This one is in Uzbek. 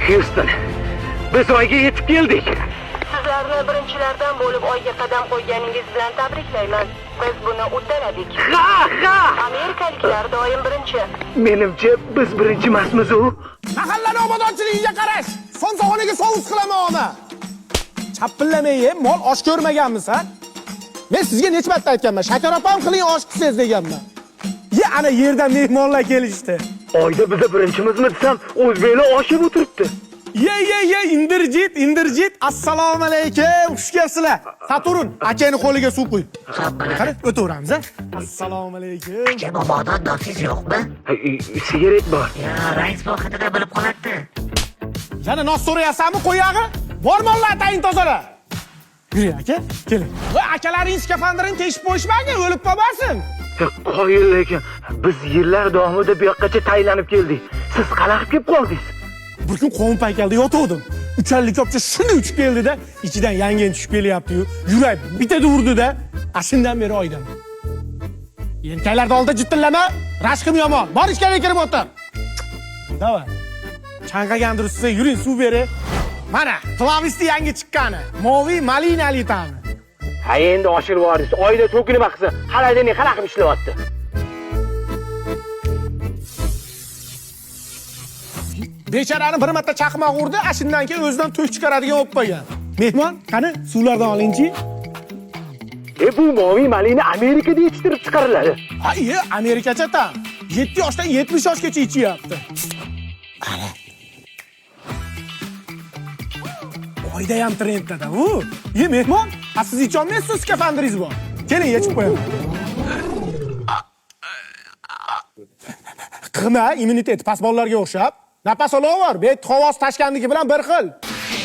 Houston, biz oyga yetib keldik. Sizlarni birinchilardan bo'lib oyga qadam qo'yganingiz bilan tabriklayman. Biz buni uddaladik. Ha! Amerikaliklar doim birinchi. Menimcha biz birinchi emasmiz u. Mahallani obodonchiligiga qarash. Somsog'oniga sovus qilaman ona. Chapillamay ye, mol osh ko'rmaganmisan? Men sizga necha marta aytganman, shakar opam qiling osh qilsangiz deganman. Ye, ana yerdan mehmonlar kelishdi. Oyda biz birinchimizmi desam, o'zbeklar oshib o'tiribdi. Ye, indirjit. Assalomu alaykum. Xush kelibsizlar. Saturn, akangni qo'liga suv qo'y. Qani, o'taveramiz, a? Assalomu alaykum. Aka bobodan dotsiz yo'qmi? Sigaret bor. Ya, rais bu haqida bilib qolardi. Yana nos so'rayapsanmi, qo'yag'i? Bor mollar atayin tozala. Yuring aka, keling. Va akalaringiz skafandrini teshib qo'yishmagin, o'lib qolmasin. Qoyil lekin biz yillar davomida bu yoqqacha taylanib keldik. Siz qalaqib kelib qoldingiz. Bir kun qovun paykalda yotuvdim. Uchanlik kopcha shunday uchib keldi-da, ichidan yangen tushib kelyapti-yu. Yurak bitada urdi-da, shundan beri oydan. Yelkalarda oldida jittillama, rashqim yomon. Bor ichkariga kirib o'tir. Davay. Chanqagandir siz yuring, suv bering. Mana, Klavisti yangi chiqqani. Moviy malinali ta'mi. Ha endi oshirib yuborsiz. Oyda to'kini baqsa, xaladini qanaqib ishlayapti? Becharani bir marta chaqmoq urdi, shundan keyin o'zidan to'y chiqaradigan bo'lib qolgan. Mehmon, qani suvlardan olingchi. Bu moviy malina Amerikada yetishtirib chiqariladi. Ay, Amerikacha tam. 7 yoshdan 70 yoshgacha ichyapti. Ana. Oyda ham trenddada u. Mehmon, siz icholmaysiz, skafandringiz bor. Keling, yechib qo'yaman. Qilma, immunitet past bolalarga o'xshab. Nafas olaver, bet havosi tashkandagi bilan bir xil.